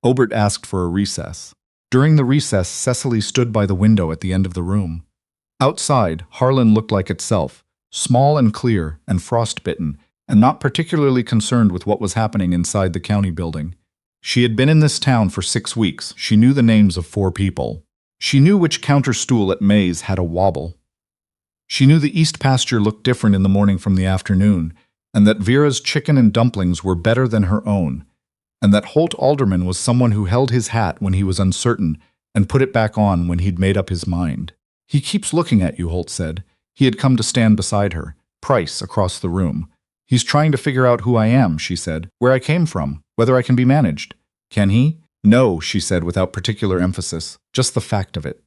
Obert asked for a recess. During the recess, Cecily stood by the window at the end of the room. Outside, Harlan looked like itself, small and clear and frostbitten, and not particularly concerned with what was happening inside the county building. She had been in this town for 6 weeks. She knew the names of 4 people. She knew which counter stool at May's had a wobble. She knew the east pasture looked different in the morning from the afternoon, and that Vera's chicken and dumplings were better than her own, and that Holt Alderman was someone who held his hat when he was uncertain and put it back on when he'd made up his mind. "He keeps looking at you," Holt said. He had come to stand beside her, Price across the room. "He's trying to figure out who I am," she said, "where I came from, whether I can be managed." "Can he?" "No," she said without particular emphasis, "just the fact of it."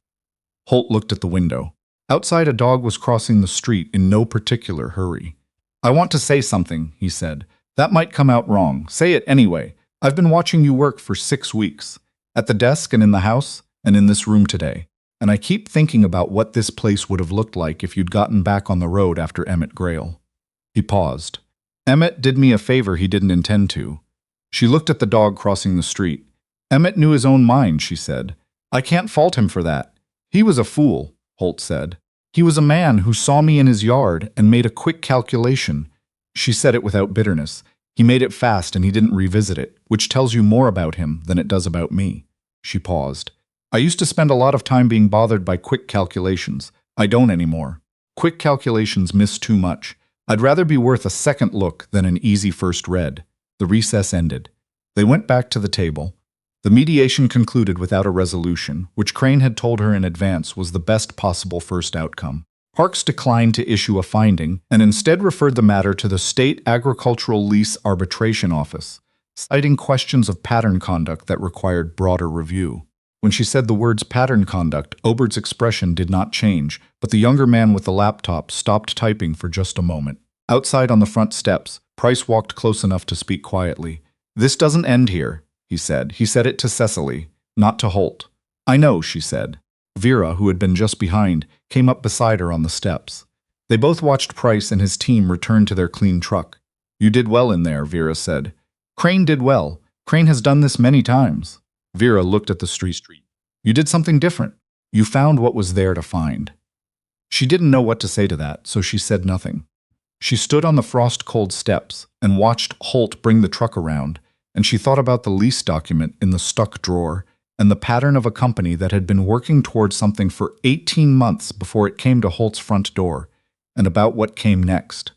Holt looked at the window. Outside, a dog was crossing the street in no particular hurry. "I want to say something," he said. "That might come out wrong. Say it anyway. I've been watching you work for 6 weeks, at the desk and in the house and in this room today, and I keep thinking about what this place would have looked like if you'd gotten back on the road after Emmett Grail." He paused. "Emmett did me a favor he didn't intend to." She looked at the dog crossing the street. "Emmett knew his own mind," she said. "I can't fault him for that. He was a fool," Holt said. "He was a man who saw me in his yard and made a quick calculation." She said it without bitterness. "He made it fast and he didn't revisit it, which tells you more about him than it does about me." She paused. "I used to spend a lot of time being bothered by quick calculations. I don't anymore. Quick calculations miss too much. I'd rather be worth a second look than an easy first read." The recess ended. They went back to the table. The mediation concluded without a resolution, which Crane had told her in advance was the best possible first outcome. Parks declined to issue a finding and instead referred the matter to the State Agricultural Lease Arbitration Office, citing questions of pattern conduct that required broader review. When she said the words pattern conduct, Obert's expression did not change, but the younger man with the laptop stopped typing for just a moment. Outside on the front steps, Price walked close enough to speak quietly. "This doesn't end here," he said. He said it to Cecily, not to Holt. "I know," she said. Vera, who had been just behind, came up beside her on the steps. They both watched Price and his team return to their clean truck. "You did well in there," Vera said. "Crane did well. Crane has done this many times." Vera looked at the street. "You did something different. You found what was there to find." She didn't know what to say to that, so she said nothing. She stood on the frost-cold steps and watched Holt bring the truck around, and she thought about the lease document in the stuck drawer and the pattern of a company that had been working towards something for 18 months before it came to Holt's front door, and about what came next.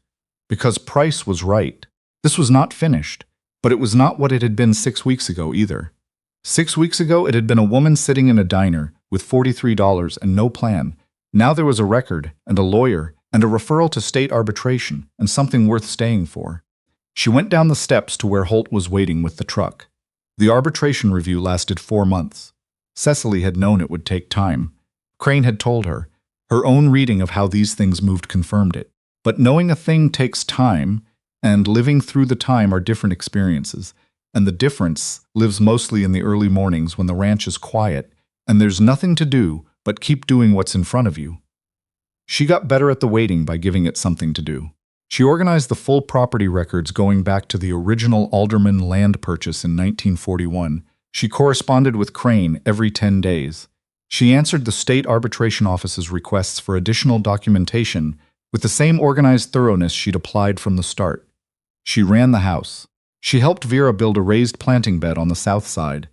Because Price was right. This was not finished, but it was not what it had been 6 weeks ago either. 6 weeks ago, it had been a woman sitting in a diner with $43 and no plan. Now there was a record and a lawyer and a referral to state arbitration and something worth staying for. She went down the steps to where Holt was waiting with the truck. The arbitration review lasted 4 months. Cecily had known it would take time. Crane had told her. Her own reading of how these things moved confirmed it. But knowing a thing takes time, and living through the time are different experiences, and the difference lives mostly in the early mornings when the ranch is quiet, and there's nothing to do but keep doing what's in front of you. She got better at the waiting by giving it something to do. She organized the full property records going back to the original Alderman land purchase in 1941. She corresponded with Crane every 10 days. She answered the state arbitration office's requests for additional documentation with the same organized thoroughness she'd applied from the start. She ran the house. She helped Vera build a raised planting bed on the south side,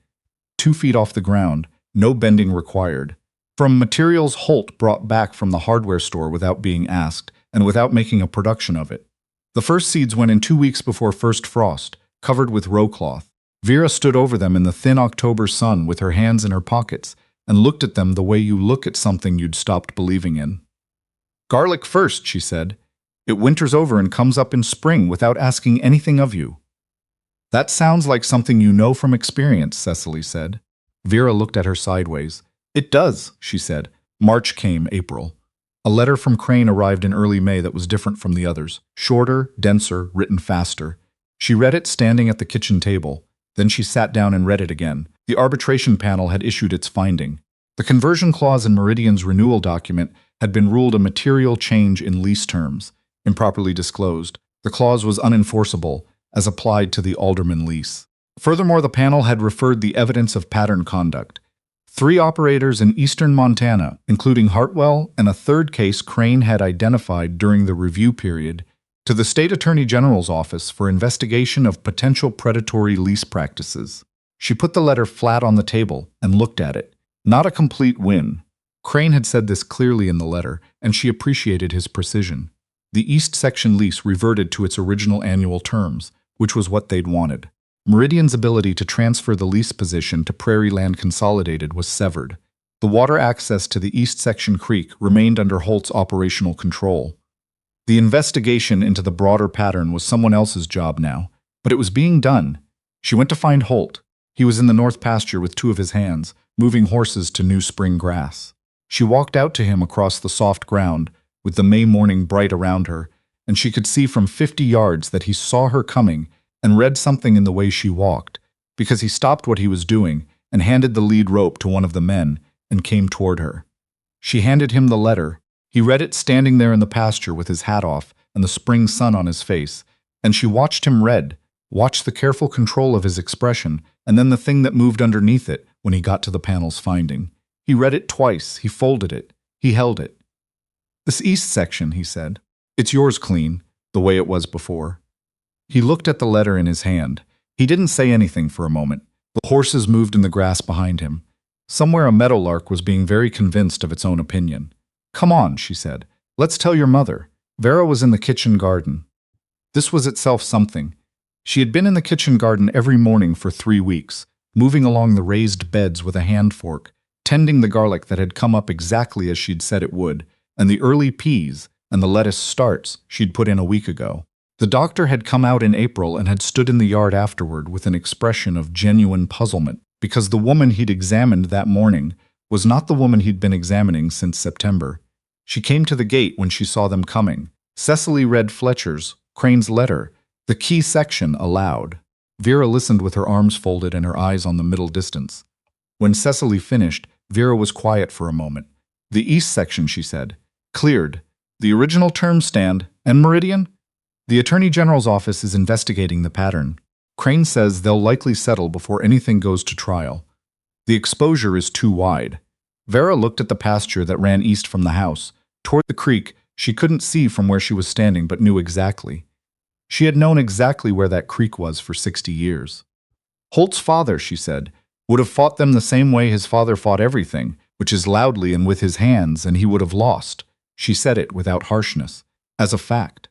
2 feet off the ground, no bending required. From materials Holt brought back from the hardware store without being asked, and without making a production of it. The first seeds went in 2 weeks before first frost, covered with row cloth. Vera stood over them in the thin October sun with her hands in her pockets, and looked at them the way you look at something you'd stopped believing in. "Garlic first," she said. "It winters over and comes up in spring without asking anything of you." "That sounds like something you know from experience," Cecily said. Vera looked at her sideways. "It does," she said. March came, April. A letter from Crane arrived in early May that was different from the others. Shorter, denser, written faster. She read it standing at the kitchen table. Then she sat down and read it again. The arbitration panel had issued its finding. The conversion clause in Meridian's renewal document had been ruled a material change in lease terms, improperly disclosed. The clause was unenforceable, as applied to the Alderman lease. Furthermore, the panel had referred the evidence of pattern conduct. 3 operators in eastern Montana, including Hartwell, and a third case Crane had identified during the review period, to the State Attorney General's office for investigation of potential predatory lease practices. She put the letter flat on the table and looked at it. Not a complete win. Crane had said this clearly in the letter, and she appreciated his precision. The East Section lease reverted to its original annual terms, which was what they'd wanted. Meridian's ability to transfer the lease position to Prairie Land Consolidated was severed. The water access to the East Section Creek remained under Holt's operational control. The investigation into the broader pattern was someone else's job now, but it was being done. She went to find Holt. He was in the north pasture with 2 of his hands, moving horses to new spring grass. She walked out to him across the soft ground, with the May morning bright around her, and she could see from 50 yards that he saw her coming and read something in the way she walked, because he stopped what he was doing and handed the lead rope to one of the men and came toward her. She handed him the letter. He read it standing there in the pasture with his hat off and the spring sun on his face, and she watched him read, watched the careful control of his expression, and then the thing that moved underneath it when he got to the panel's finding. He read it twice, he folded it, he held it. "This East Section," he said. "It's yours, Clean, the way it was before." He looked at the letter in his hand. He didn't say anything for a moment. The horses moved in the grass behind him. Somewhere a meadowlark was being very convinced of its own opinion. "Come on," she said. "Let's tell your mother." Vera was in the kitchen garden. This was itself something. She had been in the kitchen garden every morning for 3 weeks, moving along the raised beds with a hand fork, tending the garlic that had come up exactly as she'd said it would, and the early peas and the lettuce starts she'd put in a week ago. The doctor had come out in April and had stood in the yard afterward with an expression of genuine puzzlement, because the woman he'd examined that morning was not the woman he'd been examining since September. She came to the gate when she saw them coming. Cecily read Fletcher's, Crane's letter, the key section, aloud. Vera listened with her arms folded and her eyes on the middle distance. When Cecily finished, Vera was quiet for a moment. The east section, she said. Cleared. The original terms stand. And Meridian? The Attorney General's office is investigating the pattern. Crane says they'll likely settle before anything goes to trial. The exposure is too wide. Vera looked at the pasture that ran east from the house. Toward the creek, she couldn't see from where she was standing but knew exactly. She had known exactly where that creek was for 60 years. Holt's father, she said, would have fought them the same way his father fought everything, which is loudly and with his hands, and he would have lost. She said it without harshness, as a fact.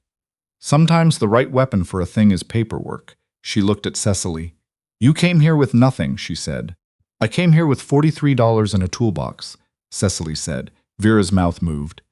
Sometimes the right weapon for a thing is paperwork. She looked at Cecily. You came here with nothing, she said. I came here with $43 in a toolbox, Cecily said. Vera's mouth moved.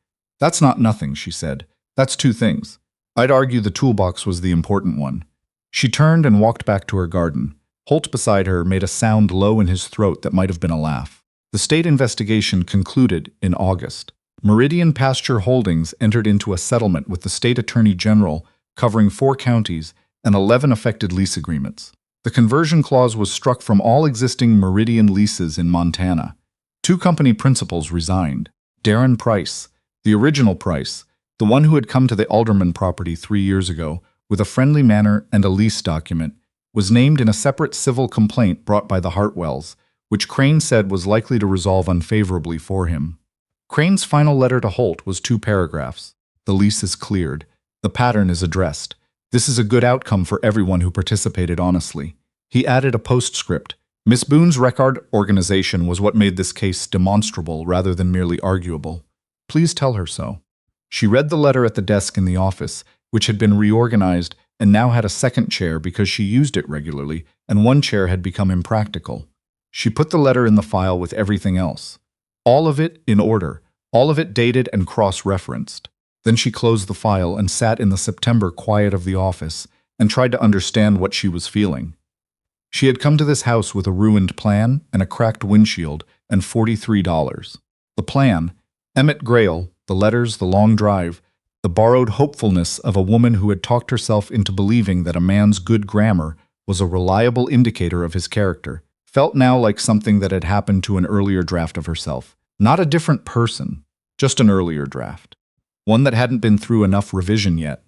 That's not nothing, she said. That's two things. I'd argue the toolbox was the important one. She turned and walked back to her garden. Holt beside her made a sound low in his throat that might have been a laugh. The state investigation concluded in August. Meridian Pasture Holdings entered into a settlement with the state attorney general covering 4 counties and 11 affected lease agreements. The conversion clause was struck from all existing Meridian leases in Montana. 2 company principals resigned. Darren Price, the original Price, the one who had come to the Alderman property 3 years ago with a friendly manner and a lease document, was named in a separate civil complaint brought by the Hartwells, which Crane said was likely to resolve unfavorably for him. Crane's final letter to Holt was 2 paragraphs. The lease is cleared. The pattern is addressed. This is a good outcome for everyone who participated honestly. He added a postscript. Miss Boone's record organization was what made this case demonstrable rather than merely arguable. Please tell her so. She read the letter at the desk in the office, which had been reorganized and now had a second chair because she used it regularly, and one chair had become impractical. She put the letter in the file with everything else. All of it in order, all of it dated and cross-referenced. Then she closed the file and sat in the September quiet of the office and tried to understand what she was feeling. She had come to this house with a ruined plan and a cracked windshield and $43. The plan, Emmett Grail, the letters, the long drive, the borrowed hopefulness of a woman who had talked herself into believing that a man's good grammar was a reliable indicator of his character, felt now like something that had happened to an earlier draft of herself. Not a different person, just an earlier draft. One that hadn't been through enough revision yet.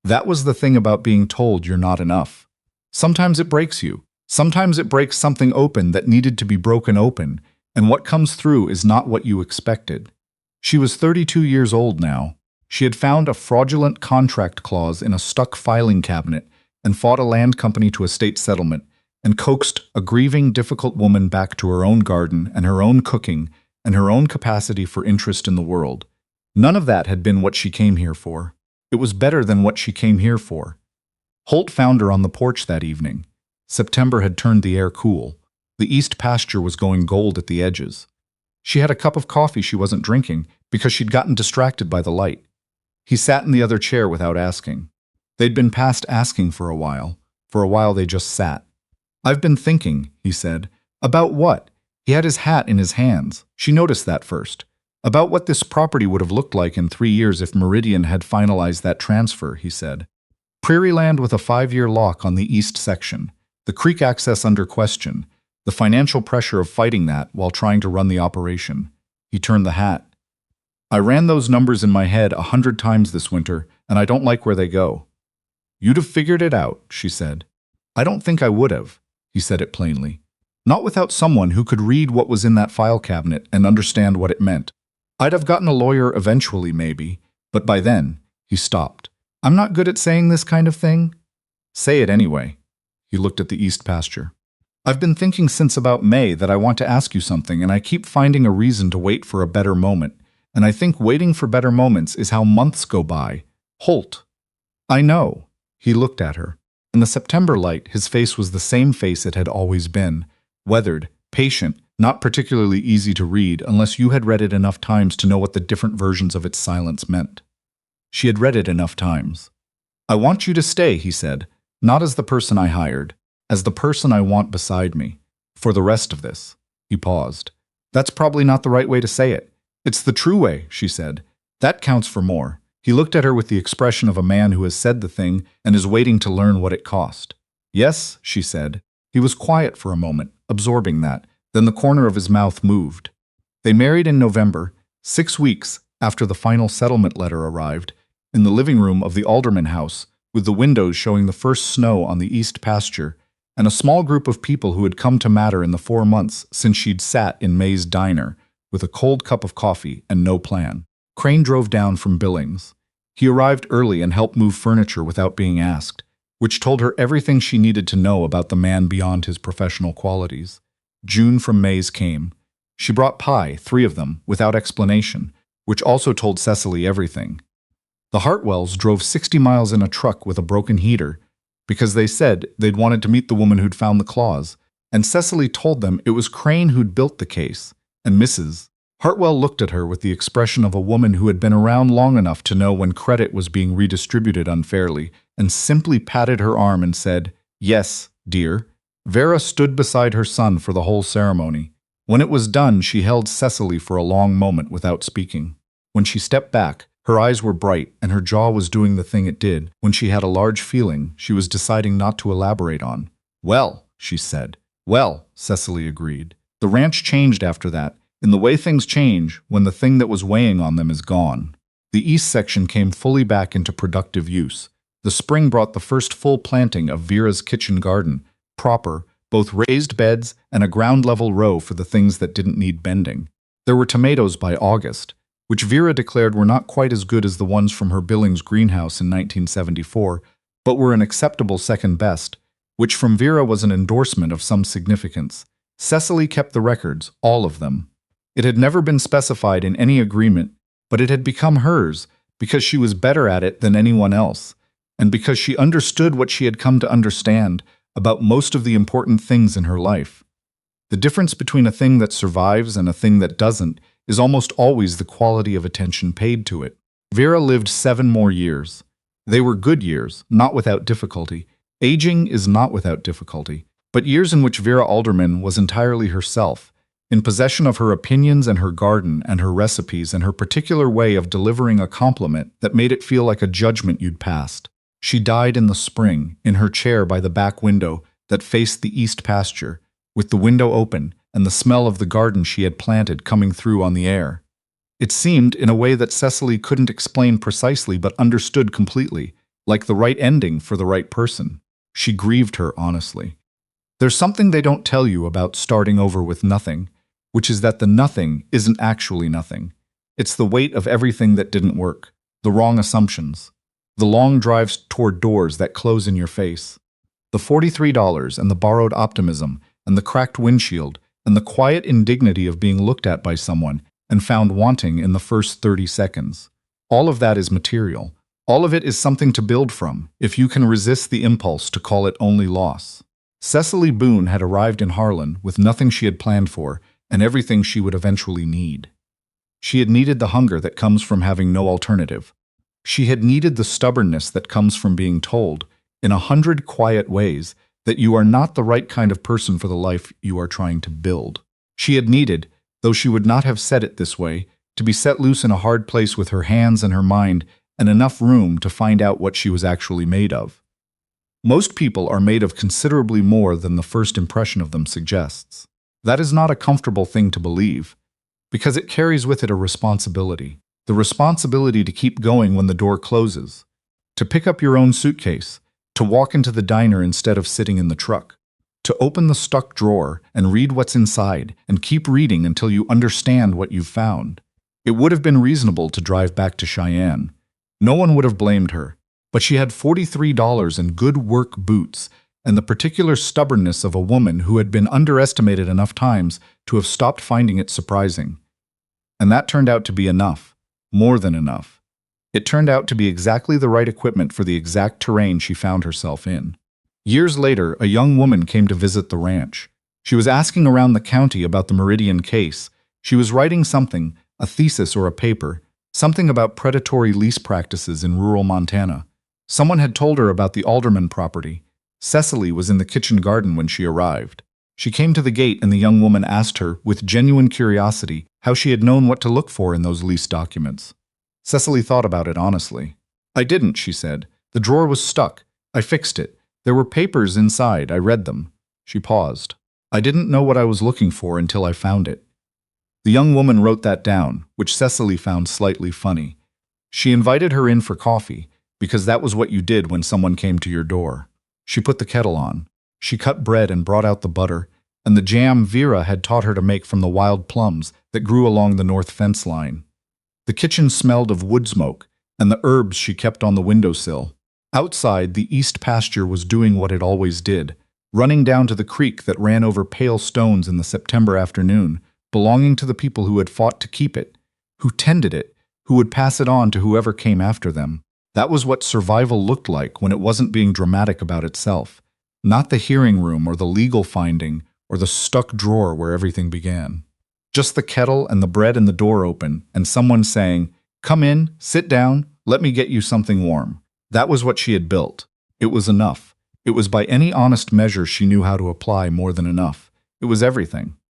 That was the thing about being told you're not enough. Sometimes it breaks you. Sometimes it breaks something open that needed to be broken open, and what comes through is not what you expected. She was 32 years old now. She had found a fraudulent contract clause in a stuck filing cabinet and fought a land company to a state settlement and coaxed a grieving, difficult woman back to her own garden and her own cooking and her own capacity for interest in the world. None of that had been what she came here for. It was better than what she came here for. Holt found her on the porch that evening. September had turned the air cool. The east pasture was going gold at the edges. She had a cup of coffee she wasn't drinking because she'd gotten distracted by the light. He sat in the other chair without asking. They'd been past asking for a while. For a while they just sat. I've been thinking, he said. About what? He had his hat in his hands. She noticed that first. About what this property would have looked like in 3 years if Meridian had finalized that transfer, he said. Prairie land with a 5-year lock on the east section. The creek access under question. The financial pressure of fighting that while trying to run the operation. He turned the hat. I ran those numbers in my head 100 times this winter, and I don't like where they go. You'd have figured it out, she said. I don't think I would have, he said it plainly. Not without someone who could read what was in that file cabinet and understand what it meant. I'd have gotten a lawyer eventually, maybe, but by then, he stopped. I'm not good at saying this kind of thing. Say it anyway. He looked at the east pasture. I've been thinking since about May that I want to ask you something, and I keep finding a reason to wait for a better moment. And I think waiting for better moments is how months go by. Holt. I know. He looked at her. In the September light, his face was the same face it had always been. Weathered, patient, not particularly easy to read unless you had read it enough times to know what the different versions of its silence meant. She had read it enough times. "I want you to stay," he said, "not as the person I hired, as the person I want beside me. For the rest of this." He paused. "That's probably not the right way to say it. It's the true way," she said. "That counts for more." He looked at her with the expression of a man who has said the thing and is waiting to learn what it cost. "Yes," she said. He was quiet for a moment, absorbing that. Then the corner of his mouth moved. They married in November, 6 weeks after the final settlement letter arrived, in the living room of the Alderman house, with the windows showing the first snow on the east pasture, and a small group of people who had come to matter in the 4 months since she'd sat in May's diner, with a cold cup of coffee and no plan. Crane drove down from Billings. He arrived early and helped move furniture without being asked, which told her everything she needed to know about the man beyond his professional qualities. June from May's came. She brought pie, 3 of them, without explanation, which also told Cecily everything. The Hartwells drove 60 miles in a truck with a broken heater because they said they'd wanted to meet the woman who'd found the claws, and Cecily told them it was Crane who'd built the case, and Mrs. Hartwell looked at her with the expression of a woman who had been around long enough to know when credit was being redistributed unfairly, and simply patted her arm and said, "Yes, dear." Vera stood beside her son for the whole ceremony. When it was done, she held Cecily for a long moment without speaking. When she stepped back, her eyes were bright and her jaw was doing the thing it did when she had a large feeling she was deciding not to elaborate on. "Well," she said. "Well," Cecily agreed. The ranch changed after that, in the way things change when the thing that was weighing on them is gone. The east section came fully back into productive use. The spring brought the first full planting of Vera's kitchen garden, proper, both raised beds and a ground-level row for the things that didn't need bending. There were tomatoes by August, which Vera declared were not quite as good as the ones from her Billings greenhouse in 1974, but were an acceptable second best, which from Vera was an endorsement of some significance. Cecily kept the records, all of them. It had never been specified in any agreement, but it had become hers because she was better at it than anyone else, and because she understood what she had come to understand about most of the important things in her life. The difference between a thing that survives and a thing that doesn't is almost always the quality of attention paid to it. Vera lived 7 more years. They were good years, not without difficulty. Aging is not without difficulty, but years in which Vera Alderman was entirely herself, in possession of her opinions and her garden and her recipes and her particular way of delivering a compliment that made it feel like a judgment you'd passed. She died in the spring, in her chair by the back window that faced the east pasture, with the window open and the smell of the garden she had planted coming through on the air. It seemed, in a way that Cecily couldn't explain precisely but understood completely, like the right ending for the right person. She grieved her honestly. There's something they don't tell you about starting over with nothing, which is that the nothing isn't actually nothing. It's the weight of everything that didn't work, the wrong assumptions, the long drives toward doors that close in your face, the $43 and the borrowed optimism and the cracked windshield and the quiet indignity of being looked at by someone and found wanting in the first 30 seconds. All of that is material. All of it is something to build from, if you can resist the impulse to call it only loss. Cecily Boone had arrived in Harlan with nothing she had planned for and everything she would eventually need. She had needed the hunger that comes from having no alternative. She had needed the stubbornness that comes from being told, in 100 quiet ways, that you are not the right kind of person for the life you are trying to build. She had needed, though she would not have said it this way, to be set loose in a hard place with her hands and her mind and enough room to find out what she was actually made of. Most people are made of considerably more than the first impression of them suggests. That is not a comfortable thing to believe, because it carries with it a responsibility. The responsibility to keep going when the door closes, to pick up your own suitcase, to walk into the diner instead of sitting in the truck, to open the stuck drawer and read what's inside and keep reading until you understand what you've found. It would have been reasonable to drive back to Cheyenne. No one would have blamed her, but she had $43 in good work boots and the particular stubbornness of a woman who had been underestimated enough times to have stopped finding it surprising. And that turned out to be enough, more than enough. It turned out to be exactly the right equipment for the exact terrain she found herself in. Years later, a young woman came to visit the ranch. She was asking around the county about the Meridian case. She was writing something, a thesis or a paper, something about predatory lease practices in rural Montana. Someone had told her about the Alderman property. Cecily was in the kitchen garden when she arrived. She came to the gate and the young woman asked her, with genuine curiosity, how she had known what to look for in those lease documents. Cecily thought about it honestly. I didn't, she said. The drawer was stuck. I fixed it. There were papers inside. I read them. She paused. I didn't know what I was looking for until I found it. The young woman wrote that down, which Cecily found slightly funny. She invited her in for coffee, because that was what you did when someone came to your door. She put the kettle on. She cut bread and brought out the butter, and the jam Vera had taught her to make from the wild plums that grew along the north fence line. The kitchen smelled of wood smoke, and the herbs she kept on the windowsill. Outside, the east pasture was doing what it always did, running down to the creek that ran over pale stones in the September afternoon, belonging to the people who had fought to keep it, who tended it, who would pass it on to whoever came after them. That was what survival looked like when it wasn't being dramatic about itself, not the hearing room or the legal finding or the stuck drawer where everything began. Just the kettle and the bread and the door open, and someone saying, "Come in, sit down, let me get you something warm." That was what she had built. It was enough. It was by any honest measure she knew how to apply more than enough. It was everything.